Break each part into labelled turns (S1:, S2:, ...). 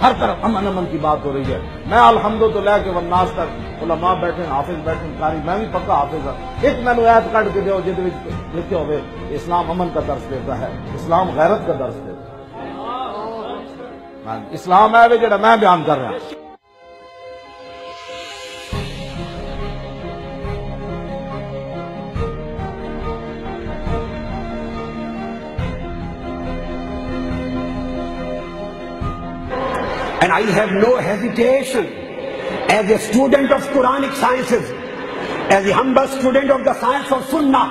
S1: ہر طرف امن کی بات ہو رہی ہے. میں الحمدللہ کہ والناس تک علماء بیٹھے حافظ بیٹھے قاری میں بھی پکا حافظ ہوں. ایک مینوں ایت کڈ کے دیو جہد وچ لکھے ہوئے اسلام امن کا درس دیتا ہے, اسلام غیرت کا درس دیتا ہے. اسلام ہے جڑا میں بیان کر رہا ہوں.
S2: And I have no hesitation as a student of Quranic sciences, as a humble student of the science of Sunnah,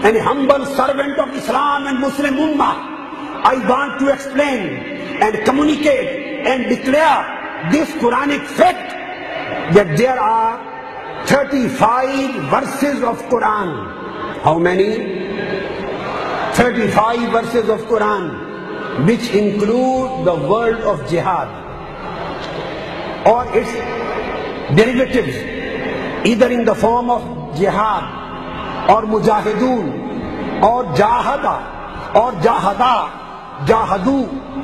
S2: and a humble servant of Islam and Muslim Ummah, I want to explain and communicate and declare this Quranic fact that there are 35 verses of Quran. How many? 35 verses of Quran, which include the word of jihad or its derivatives, either in the form of jihad or mujahidun or jahada or jahada, jahadu,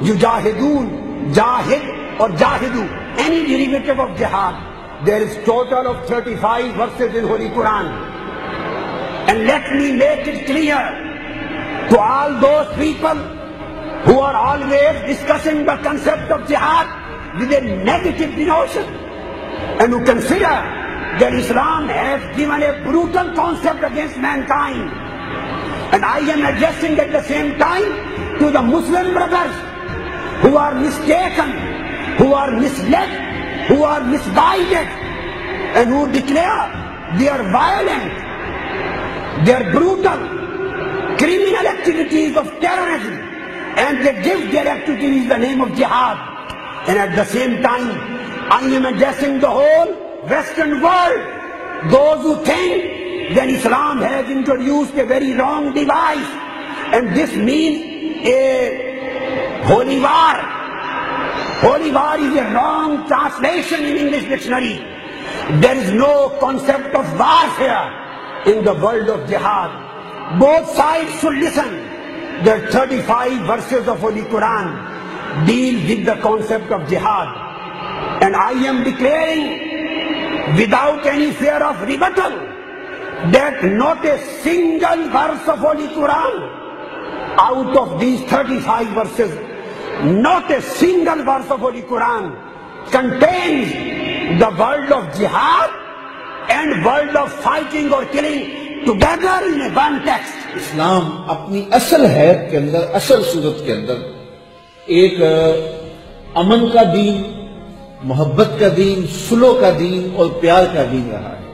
S2: yujahidun, jahid or jahidu, any derivative of jihad. There is total of 35 verses in Holy Quran. And let me make it clear to all those people who are always discussing the concept of jihad with a negative denotion, and who consider that Islam has given a brutal concept against mankind. And I am addressing at the same time to the Muslim brothers who are mistaken, who are misled, who are misguided, and who declare they are violent, they are brutal, criminal activities of terrorism, and they give their activities the name of jihad. And at the same time, I am addressing the whole Western world, those who think that Islam has introduced a very wrong device, and this means a holy war. Holy war is a wrong translation in English dictionary. There is no concept of warfare in the world of jihad. Both sides should listen. The 35 verses of Holy Quran deal with the concept of jihad. And I am declaring without any fear of rebuttal that not a single verse of Holy Quran out of these 35 verses, not a single verse of Holy Quran contains the word of jihad and word of fighting or killing together in a one text.
S3: اسلام اپنی اصل حیت کے اندر, اصل صورت کے اندر ایک امن کا دین, محبت کا دین, صلح کا دین اور پیار کا دین رہا ہے.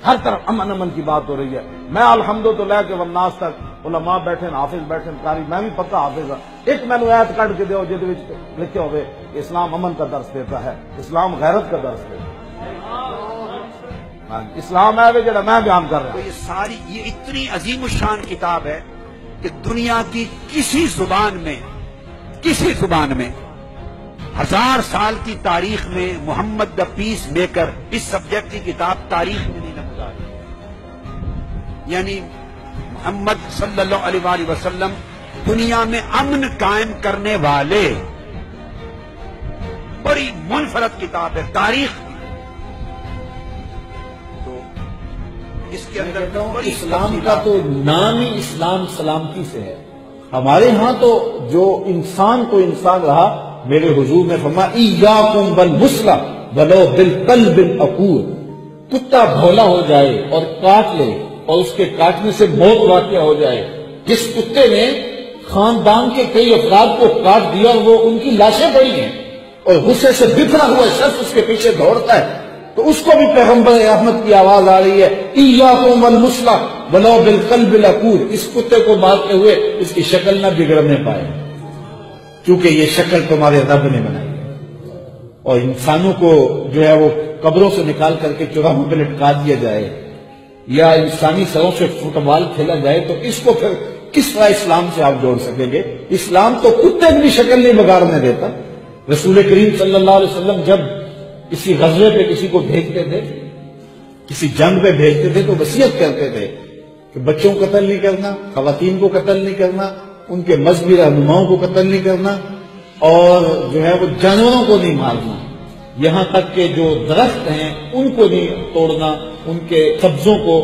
S1: ہر طرف امن کی بات ہو رہی ہے. میں الحمدللہ کہ والناس تک علماء بیٹھے حافظ بیٹھے قاری میں بھی پکا حافظ ہوں. ایک مینوں ایت کڈ کے دیو جہد وچ لکھے ہوئے اسلام امن کا درس دیتا ہے, اسلام غیرت کا درس دیتا ہے. اسلام ہے جڑا میں بیان کر رہا ہوں.
S2: یہ اتنی عظیم الشان کتاب ہے کہ دنیا کی کسی زبان میں 1000 سال کی تاریخ میں محمد دا پیس میکر اس سبجیکٹ کی کتاب تاریخ میں نہیں گزاری. یعنی محمد صلی اللہ علیہ وآلہ وسلم دنیا میں امن قائم کرنے والے, بڑی منفرد کتاب ہے تاریخ کی. تو اس کے اندر
S3: اسلام کا تو نام ہی اسلام سلامتی سے ہے. ہمارے ہاں تو جو انسان کو انسان رہا, میرے حضور نے فرمایا ایاکم والمثلہ ولو بالقلب العقور. کتا بھولا ہو جائے اور کاٹ لے اور اس کے کاٹنے سے موت واقع ہو جائے. جس کتے نے خاندان کے کئی افراد کو کاٹ دیا اور وہ ان کی لاشیں پڑی ہیں اور غصے سے بکھرا ہوا شخص اس کے پیچھے دوڑتا ہے, تو اس کو بھی پیغمبر رحمت کی آواز آ رہی ہے ایاکم والمثلہ ولو بالقلب العقور. اس کتے کو مارتے ہوئے اس کی شکل نہ بگڑنے پائے, کیونکہ یہ شکل تمہارے رب نے بنائی ہے. اور انسانوں کو جو ہے وہ قبروں سے نکال کر کے چوراہوں پہ لٹکا دیا جائے یا انسانی سروں سے فٹ بال کھیلا جائے, تو اس کو پھر کس طرح اسلام سے آپ جوڑ سکیں گے؟ اسلام تو کتے کی بھی شکل نہیں بگاڑنے دیتا. رسول کریم صلی اللہ علیہ وسلم جب کسی غزوے پہ کسی کو بھیجتے تھے, کسی جنگ پہ بھیجتے تھے, تو وصیت کرتے تھے کہ بچوں کو قتل نہیں کرنا, خواتین کو قتل نہیں کرنا, ان کے مذہبی رہنماؤں کو قتل نہیں کرنا, اور جو ہے وہ جانوروں کو نہیں مارنا، یہاں تک کہ جو درخت ہیں ان کو نہیں توڑنا، ان کے قبضوں کو،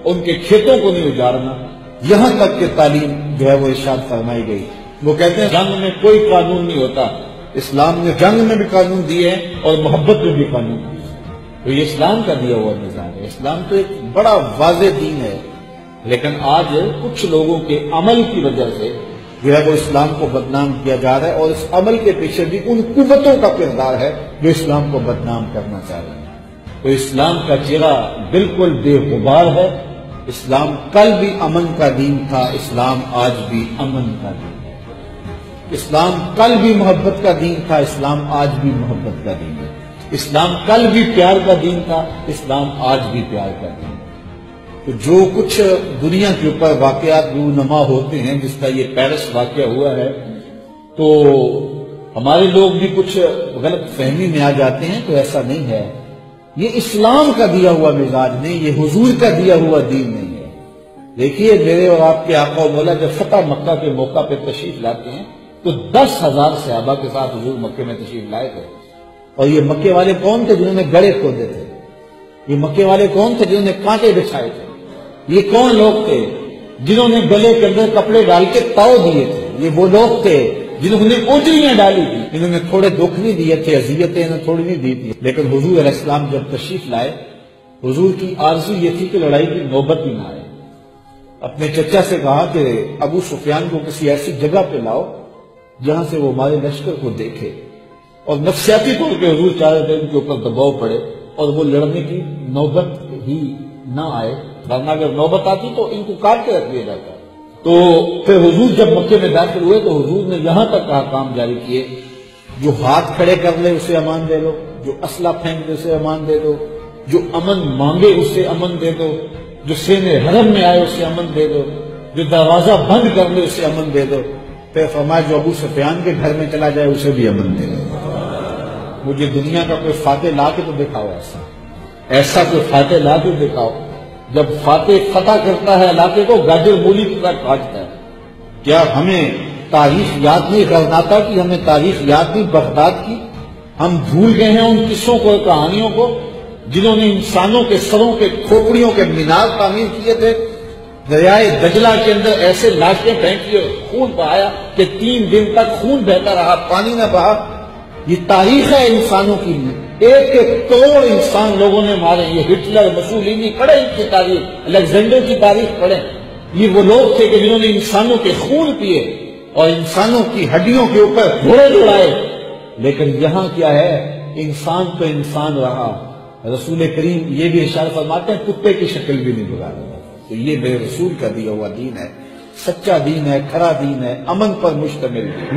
S3: ان کے کھیتوں کو نہیں اجاڑنا، یہاں تک کہ تعلیم جو ہے وہ ارشاد فرمائی گئی۔ وہ کہتے ہیں جنگ میں کوئی قانون نہیں ہوتا، اسلام نے جنگ میں بھی قانون دیے ہیں اور محبت میں بھی قانون دیے، تو یہ اسلام کا دیا ہوا نظام ہے۔ اسلام تو ایک بڑا واضح دین ہے، لیکن آج کچھ لوگوں کے عمل کی وجہ سے جو ہے وہ اسلام کو بدنام کیا جا رہا ہے، اور اس عمل کے پیچھے بھی ان قوتوں کا کردار ہے جو اسلام کو بدنام کرنا چاہ رہے ہیں۔ تو اسلام کا چہرہ بالکل بے غبار ہے۔ اسلام کل بھی امن کا دین تھا، اسلام آج بھی امن کا دین ہے۔ اسلام کل بھی محبت کا دین تھا، اسلام آج بھی محبت کا دین ہے۔ اسلام کل بھی پیار کا دین تھا، اسلام آج بھی پیار کا دین ہے۔ تو جو کچھ دنیا کے اوپر واقعات رونما ہوتے ہیں، جس کا یہ پیرس واقعہ ہوا ہے، تو ہمارے لوگ بھی کچھ غلط فہمی میں آ جاتے ہیں، تو ایسا نہیں ہے۔ یہ اسلام کا دیا ہوا مزاج نہیں، یہ حضور کا دیا ہوا دین نہیں ہے۔ دیکھیے میرے اور آپ کے آقا و مولا جب فتح مکہ کے موقع پہ تشریف لاتے ہیں تو 10,000 صحابہ کے ساتھ حضور مکے میں تشریف لائے تھے، اور یہ مکے والے کون تھے جنہوں نے گڑھے کھودے تھے؟ یہ مکے والے کون تھے جنہوں نے کانٹے بچھائے تھے؟ یہ کون لوگ تھے جنہوں نے گلے کے اندر کپڑے ڈال کے تاؤ دیے تھے؟ یہ وہ لوگ تھے جنہوں نے اجڑیاں ڈالی تھی، جنہوں نے تھوڑے دکھ نہیں دیے تھے، اذیتیں انہیں تھوڑی نہیں دی تھی۔ لیکن حضور علیہ السلام جب تشریف لائے، حضور کی آرزو یہ تھی کہ لڑائی کی نوبت ہی نہ آئے۔ اپنے چچا سے کہا کہ ابو سفیان کو کسی ایسی جگہ پہ لاؤ جہاں سے وہ ہمارے لشکر کو دیکھے، اور نفسیاتی طور پہ حضور چاہ رہے تھے ان کے اوپر دباؤ پڑے اور وہ لڑنے کی نوبت ہی نہ آئے، ورنہ اگر نوبت آتی تو ان کو کاٹ کے رکھ دیا جاتا۔ تو پھر حضور جب مکے میں داخل ہوئے تو حضور نے یہاں تک احکام جاری کیے، جو ہاتھ کھڑے کر لے اسے امان دے دو، جو اسلحہ پھینک دے اسے امان دے دو، جو امن مانگے اسے امن دے دو، جو سینے حرم میں آئے اسے امن دے دو، جو دروازہ بند کر لے اسے امن دے دو۔ پھر فرمایا جو ابو سفیان کے گھر میں چلا جائے اسے بھی امن دے دو۔ مجھے دنیا کا کوئی فاتح لا کے تو دکھاؤ، ایسا کوئی فاتح لا کے دکھاؤ۔ جب فاتح فتح کرتا ہے علاقے کو گاجر مولی کی طرح کاٹتا ہے۔ کیا ہمیں تاریخ یاد نہیں غرناطہ کی، ہمیں تاریخ یاد نہیں بغداد کی؟ ہم بھول گئے ہیں ان قصوں کو، کہانیوں کو، جنہوں نے انسانوں کے سروں کے کھوپڑیوں کے مینار تعمیر کیے تھے، دریائے دجلہ کے اندر ایسے لاشیں پھینکی اور خون بہایا کہ 3 دن تک خون بہتا رہا، پانی نہ بہا۔ یہ تاریخ ہے انسانوں کی، 1 کروڑ انسان لوگوں نے مارے۔ یہ ہٹلر، مسولینی، پڑھیں ان کی تاریخ، الیگزینڈر کی تاریخ پڑھیں۔ یہ وہ لوگ تھے کہ جنہوں نے انسانوں کے خون پیے اور انسانوں کی ہڈیوں کے اوپر گھوڑے دوڑائے۔ لیکن یہاں کیا ہے، انسان تو انسان رہا۔ رسول کریم یہ بھی ارشاد فرماتے ہیں کتے کی شکل بھی نہیں بگاڑا۔ تو یہ میرے رسول کا دیا ہوا دین ہے، سچا دین ہے، کھرا دین ہے، امن پر مشتمل ہے۔